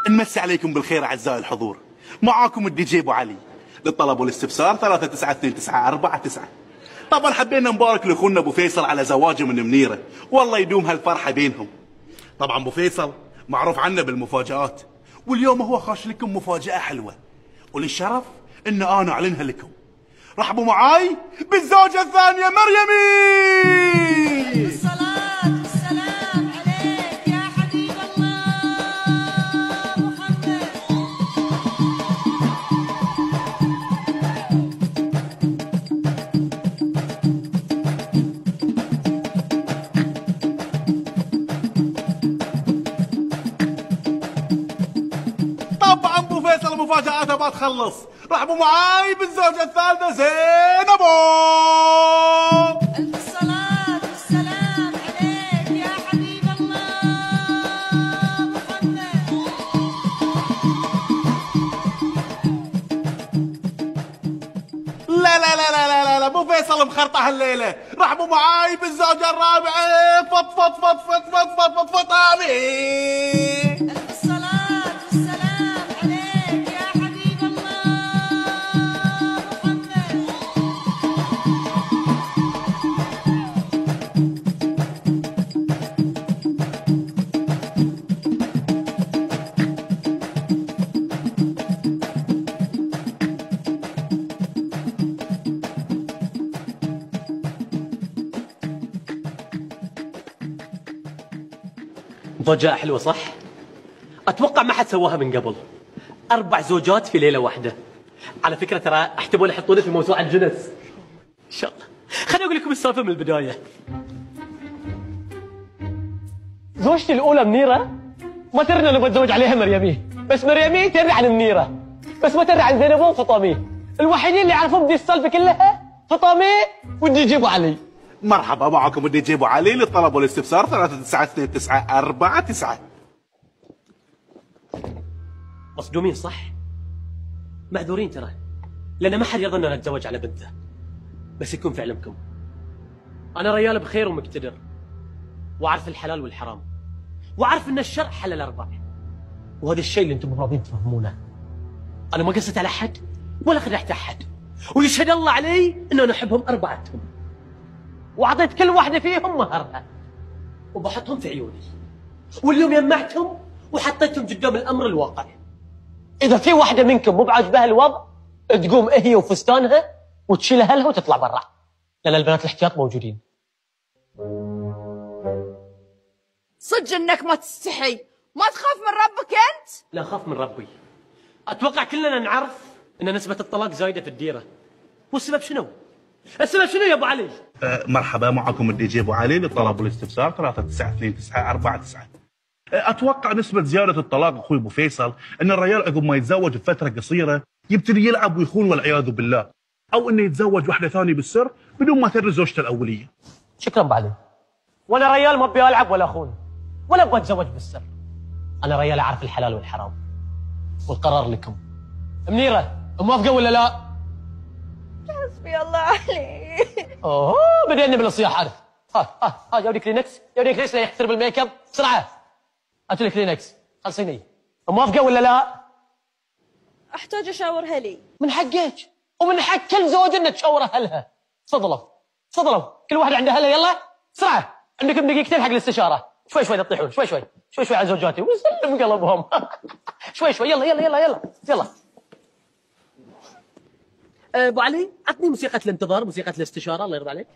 نمسي عليكم بالخير اعزائي الحضور. معاكم الدي جي ابو علي. للطلب والاستفسار 392949. طبعا حبينا نبارك لاخونا ابو فيصل على زواجه من منيره، والله يدوم هالفرحه بينهم. طبعا ابو فيصل معروف عنه بالمفاجآت، واليوم هو خاش لكم مفاجأة حلوة، وللشرف ان انا اعلنها لكم. رحبوا معاي بالزوجة الثانية مريمي. الصلاة والسلام عليك يا حبيب الله محمد. طبعا ابو فيصل مفاجآته ما تخلص. رحبوا معاي بالزوجة الثالثة زينب. ألف الصلاة والسلام عليك يا حبيب الله محمد. لا لا لا لا لا لا ابو فيصل مخرطة هالليلة. رحبوا معاي بالزوجة الرابعة فط فطامي. ألف الصلاة والسلام عليك يا حبيب الله محمد. مفاجأة حلوة صح؟ أتوقع ما حد سواها من قبل. 4 زوجات في ليلة واحدة. على فكرة ترى احتمال يحطوني في موسوعة جينيس. إن شاء الله. خليني أقول لكم السالفة من البداية. زوجتي الأولى منيرة ما ترى أنا بتزوج عليها مريمي، بس مريمي ترى عن منيرة، بس ما ترى عن زينب وفطامي. الوحيدين اللي يعرفون بدي السالفة كلها فطامي ودي يجيبوا علي. مرحبا معكم الدي جي ابو علي. للطلب والاستفسار 392949. مصدومين صح؟ معذورين ترى، لأن ما حد يرضى إنه نتزوج على بنته، بس يكون في علمكم أنا ريال بخير ومقتدر، وأعرف الحلال والحرام، وأعرف إن الشرع حلال 4، وهذا الشيء اللي أنتم راضين تفهمونه. أنا ما قصيت على أحد ولا خدعت أحد، ويشهد الله علي إن أنا أحبهم 4، وأعطيت كل واحدة فيهم مهرها، وبحطهم في عيوني، واليوم جمعتهم وحطيتهم قدام الأمر الواقع. إذا في واحدة منكم مو بعاجبها الوضع تقوم هي وفستانها وتشيل أهلها وتطلع برا، لأن البنات الاحتياط موجودين. صدق انك ما تستحي، ما تخاف من ربك انت؟ لا أخاف من ربي. أتوقع كلنا نعرف أن نسبة الطلاق زايدة في الديرة، والسبب شنو؟ السبب شنو يا أبو علي؟ مرحبا معكم الدي جي ابو علي. للطلب والاستفسار 392949. اتوقع نسبة زيادة الطلاق اخوي ابو فيصل ان الرجال عقب ما يتزوج بفترة قصيرة يبتدي يلعب ويخون والعياذ بالله، او انه يتزوج واحدة ثانية بالسر بدون ما تدري زوجته الاولية. شكرا أبو علي. وأنا ريال ما أبي ألعب ولا أخون ولا أبغى أتزوج بالسر. أنا ريال أعرف الحلال والحرام، والقرار لكم. منيرة موافقة ولا لا؟ حسبي الله عليك. اوه بدينا بالصياح عارف. ها جاودي كلينكس، جاودي كلينكس لا يحترب الميك اب بسرعه. هاتوا لي كلينكس خلصيني. موافقه ولا لا؟ احتاج اشاورها لي. من حقك ومن حق كل زوج انه تشاور اهلها. تفضلوا تفضلوا كل واحد عنده اهلها. يلا بسرعه عندكم دقيقتين حق الاستشاره. شوي شوي تطيحون، شوي شوي شوي شوي على زوجاتي وسلم قلبهم. شوي شوي يلا يلا يلا يلا يلا. ابو علي عطني موسيقى الانتظار، موسيقى الاستشاره الله يرضى عليك.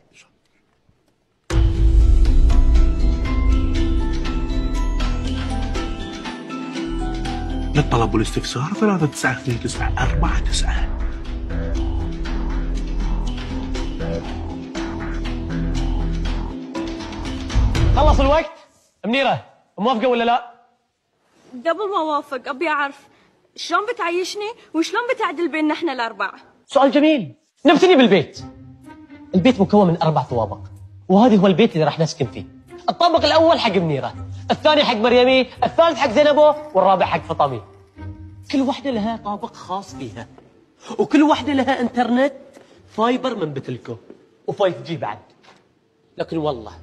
للطلب والاستفسار 392949. خلص الوقت. منيرة موافقة ولا لا؟ قبل ما اوافق ابي اعرف شلون بتعيشني وشلون بتعدل بيننا احنا الاربعه؟ سؤال جميل. نبتدي بالبيت. البيت مكون من 4 طوابق، وهذا هو البيت اللي راح نسكن فيه. الطابق الأول حق منيرة، الثاني حق مريمي، الثالث حق زينبو، والرابع حق فطامي. كل واحدة لها طابق خاص فيها، وكل واحدة لها انترنت فايبر من بتلكو و5G بعد. لكن والله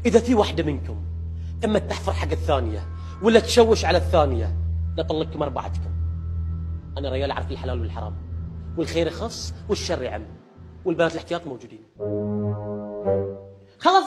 اذا في واحده منكم اما تحفر حق الثانيه ولا تشوش على الثانيه نطلقكم اربعتكم. انا ريال اعرف الحلال والحرام، والخير يخص والشر يعم، والبنات الاحتياط موجودين. خلاص.